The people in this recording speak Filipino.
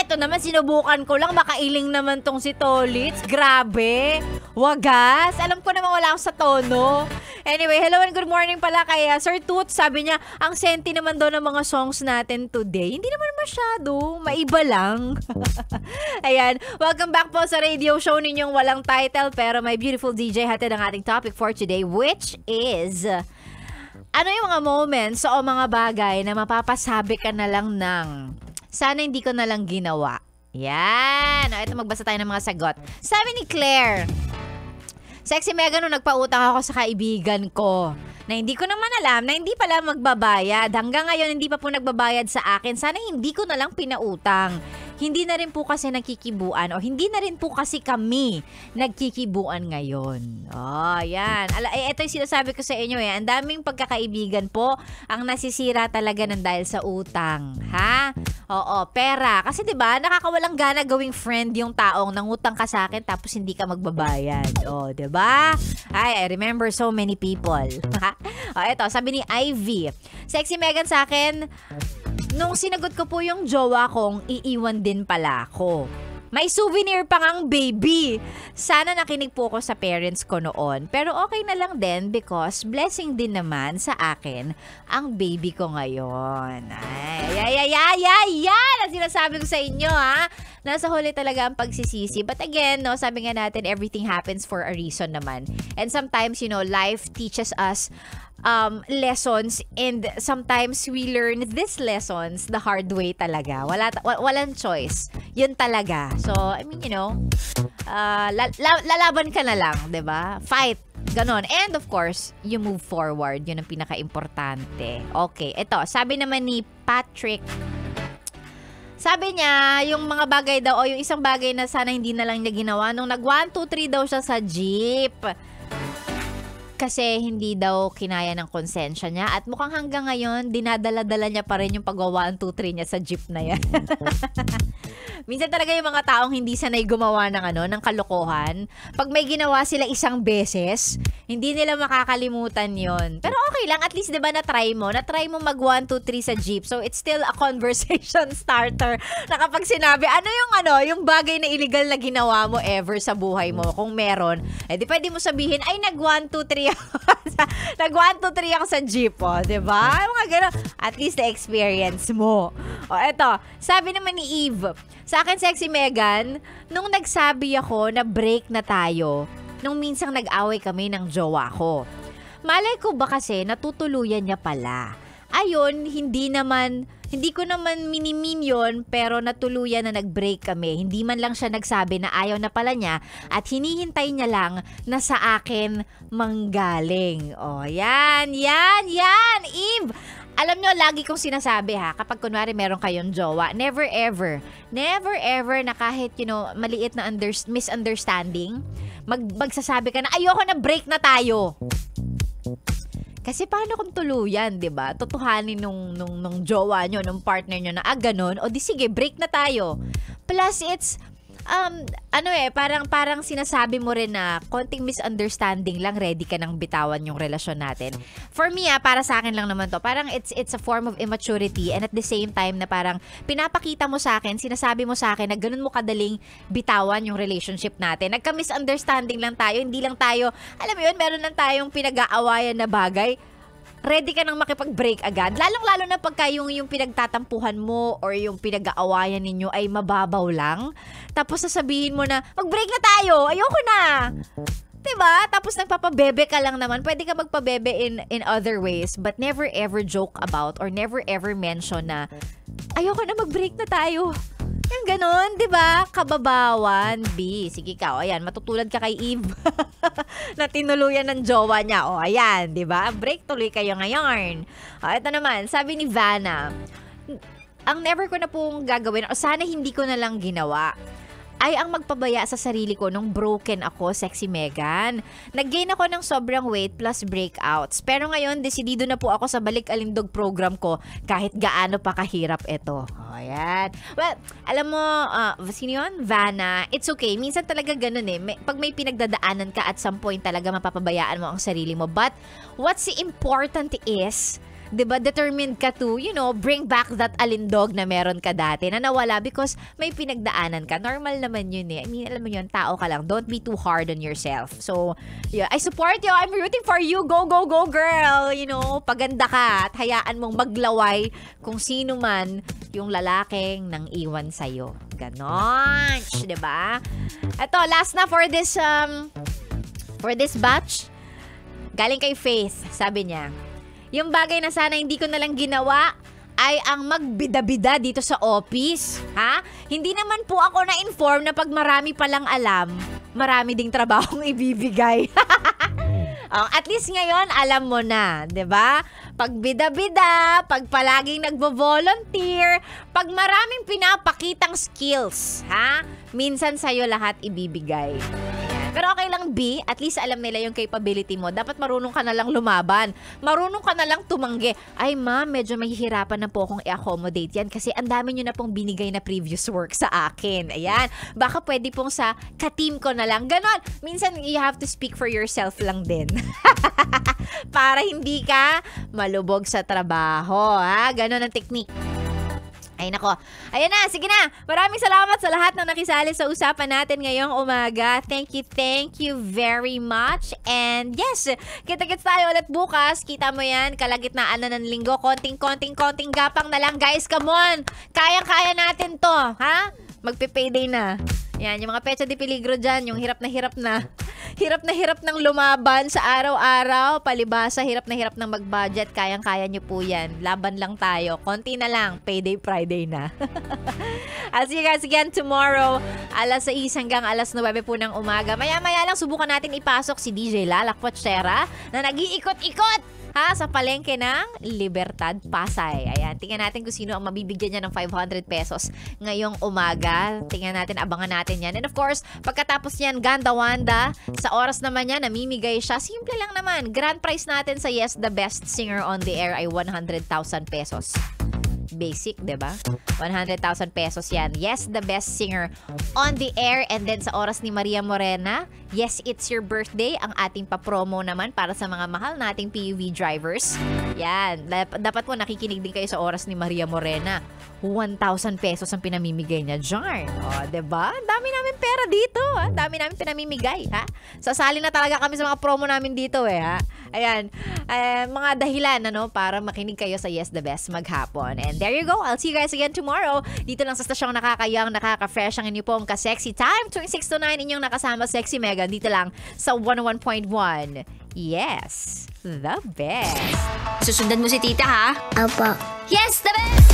Ito naman, sinubukan ko lang. Makailing naman tong si Tolits. Grabe. Wagas. Alam ko naman wala ako sa tono. Anyway, hello and good morning pala kay Sir Toots. Sabi niya, ang senti naman daw ng mga songs natin today. Hindi naman masyado. Maiba lang. Ayan. Welcome back po sa radio show ninyong walang title. Pero my beautiful DJ hatid ang ating topic for today, which is... ano yung mga moments o mga bagay na mapapasabi ka na lang ng sana hindi ko na lang ginawa? Yan. O, ito magbasa tayo ng mga sagot. Sabi ni Claire, Sexy Mega, nung nagpautang ako sa kaibigan ko na hindi ko naman alam na hindi pala magbabayad. Hanggang ngayon hindi pa po nagbabayad sa akin. Sana hindi ko na lang pinautang. Hindi na rin po kasi nagkikibuan o hindi na rin po kasi kami nagkikibuan ngayon. Oh, yan. Ito yung sinasabi ko sa inyo eh. Ang daming pagkakaibigan po ang nasisira talaga ng dahil sa utang. Ha? Oo, pera. Kasi 'di ba, nakakawalang gana gawing friend yung taong nangutang ka sa akin tapos hindi ka magbabayad. Oh, 'di ba? I remember so many people. Oh, ito, sabi ni Ivy. Sexy Megan, sa akin, nung sinagot ko po yung jowa kong iiwan din pala ako. May souvenir pa ngang baby. Sana nakinig po ko sa parents ko noon. Pero okay na lang din because blessing din naman sa akin ang baby ko ngayon. Ay. Ang sinasabi ko sa inyo, ha? Nasa huli talaga ang pagsisisi. But again, no, sabi nga natin, everything happens for a reason naman. And sometimes, you know, life teaches us lessons, and sometimes we learn these lessons the hard way talaga. Walang choice. Yun talaga. So, I mean, you know, lalaban ka na lang, 'di ba? Fight. Ganon. And of course, you move forward. Yun ang pinaka-importante. Okay, ito. Sabi naman ni Patrick, sabi niya, yung mga bagay daw, o yung isang bagay na sana hindi na lang niya ginawa, nung nag 1, 2, 3 daw siya sa jeep. Kasi hindi daw kinaya ng konsensya niya. At mukhang hanggang ngayon, dinadala-dala niya pa rin yung paggawa 1, 2, 3 niya sa jeep na yan. Minsan talaga yung mga taong hindi sanay gumawa ng kalokohan. Pag may ginawa sila isang beses, hindi nila makakalimutan yon. Pero okay lang, at least 'di ba na-try mo mag 1, 2, 3 sa jeep. So it's still a conversation starter. Na kapag sinabi, yung bagay na illegal na ginawa mo ever sa buhay mo, kung meron, di pwede mo sabihin, ay nag 1, 2, 3 nag 1, 2, 3 ako sa jeep, diba? Mga gano'n. At least na-experience mo. O, eto. Sabi naman ni Eve, sa akin, Sexy Megan, nung nagsabi ako na break na tayo, nung minsang nag-away kami ng jowa ko. Malay ko ba kasi natutuluyan niya pala? Ayun, hindi ko naman minimin yun, pero natuluyan na nag-break kami. Hindi man lang siya nagsabi na ayaw na pala niya at hinihintay niya lang na sa akin manggaling. O, yan, Eve! Alam nyo, lagi kong sinasabi ha, kapag kunwari meron kayong jowa, never ever na kahit, maliit na misunderstanding, magsasabi ka na, ayoko na, break na tayo. Kasi paano kung tuluyan, 'di ba? Tutuhanin nung jowa nyo, nung partner nyo na ganun, o di sige, break na tayo. Plus it's parang sinasabi mo rin na konting misunderstanding lang, ready ka nang bitawan yung relasyon natin. For me, para sa akin lang naman to, parang it's a form of immaturity, and at the same time na parang pinapakita mo sa akin, sinasabi mo sa akin na ganun mo kadaling bitawan yung relationship natin. Nagka-misunderstanding lang tayo, hindi lang tayo, alam mo yun, meron lang tayong pinag-aawayan na bagay, ready ka nang makipag-break agad. Lalong-lalo na pagka yung pinagtatampuhan mo or yung pinag-aawayan ninyo ay mababaw lang. Tapos sasabihin mo na, mag-break na tayo, ayoko na. Diba? Tapos nagpapabebe ka lang naman. Pwede ka magpabebe in other ways, but never ever joke about or never ever mention na, ayoko na, mag-break na tayo. Yung ganon, di ba? Kababawan, B. Sige ka, ayan, matutulad ka kay Eve na tinuluyan ng jowa niya. O, ayan, di ba? Break tuloy kayo ngayon. O, ito naman, sabi ni Vanna, ang never ko na pong gagawin, o sana hindi ko na lang ginawa, ay ang magpabaya sa sarili ko nung broken ako, Sexy Megan. Nag-gain ako ng sobrang weight plus breakouts. Pero ngayon, desidido na po ako sa Balik Alindog program ko kahit gaano pa kahirap ito. Oh, yan. Well, alam mo, sino yun? Vanna, it's okay. Minsan talaga ganun eh. Pag may pinagdadaanan ka at some point talaga mapapabayaan mo ang sarili mo. But what's important is 'Di ba, determined ka to, bring back that alindog na meron ka dati na nawala because may pinagdaanan ka. Normal naman yun eh. I mean, alam mo yun, tao ka lang. Don't be too hard on yourself. So, yeah, I support you. I'm rooting for you. Go, go, go, girl. Paganda ka at hayaan mong maglaway kung sino man yung lalaking nang iwan sa'yo. Ganon. 'Di ba? Ito, last na for this batch. Galing kay Faith. Sabi niya, yung bagay na sana hindi ko nalang ginawa ay ang magbida-bida dito sa office. Ha? Hindi naman po ako na-inform na pag marami palang alam, marami ding trabahong ibibigay. At least ngayon, alam mo na, 'di ba? Pag bida-bida, pag palaging nagvo-volunteer, pag maraming pinapakitang skills, ha? Minsan sa'yo lahat ibibigay. Pero okay lang, B. At least alam nila yung capability mo. Dapat marunong ka na lang lumaban. Marunong ka na lang tumanggi. Ay, ma'am, medyo mahihirapan na po akong i-accommodate yan kasi ang dami nyo na pong binigay na previous work sa akin. Ayan. Baka pwede pong sa ka-team ko na lang. Ganon. Minsan, you have to speak for yourself lang din. Para hindi ka malubog sa trabaho. Ha? Ganon ang technique. Ay nako. Ayan na, sige na. Maraming salamat sa lahat ng nakisali sa usapan natin ngayong umaga. Thank you very much. And yes, kita-kits tayo ulit bukas. Kita mo yan, kalagitnaan na ng linggo. Konting gapang na lang, guys. Come on. Kaya-kaya natin to, ha? Magpe-payday na. Yan, yung mga pecha de peligro dyan, yung hirap na hirap ng lumaban sa araw-araw, palibasa, hirap na hirap ng mag-budget, kayang-kaya nyo po yan. Laban lang tayo. Konti na lang, payday Friday na. I'll see you guys again tomorrow, alas 6 hanggang alas 9 po ng umaga. Maya-maya lang, subukan natin ipasok si DJ Lala Quachera na nag-iikot-ikot sa palengke ng Libertad, Pasay. Ayan, tingnan natin kung sino ang mabibigyan niya ng 500 pesos ngayong umaga. Tingnan natin, abangan natin yan. And of course, pagkatapos niyan, Ganda Wanda, sa oras naman niya, namimigay siya. Simple lang naman. Grand prize natin sa Yes, the Best Singer on the Air ay 100,000 pesos. Basic, 'di ba? 100,000 pesos 'yan. Yes, the Best Singer on the Air. And then sa oras ni Maria Morena, Yes, It's Your Birthday, ang ating pa-promo naman para sa mga mahal nating PUV drivers. Yan, dapat po nakikinig din kayo sa oras ni Maria Morena. 1,000 pesos ang pinamimigay niya dyan. O, 'di ba? Ang dami namin pera dito. Ang dami namin pinamimigay, ha? Sasali na talaga kami sa mga promo namin dito, ha? Ayan, mga dahilan, para makinig kayo sa Yes, the Best maghapon. And there you go. I'll see you guys again tomorrow. Dito lang sa stasyong nakakayang, nakaka-fresh ang inyo pong ka-sexy time. Tuwing 6 to 9, inyong nakasama Sexy Mega. Dito lang sa 101.1. Yes, the best. Susundan mo si tita, ha? Opo. Yes, the best!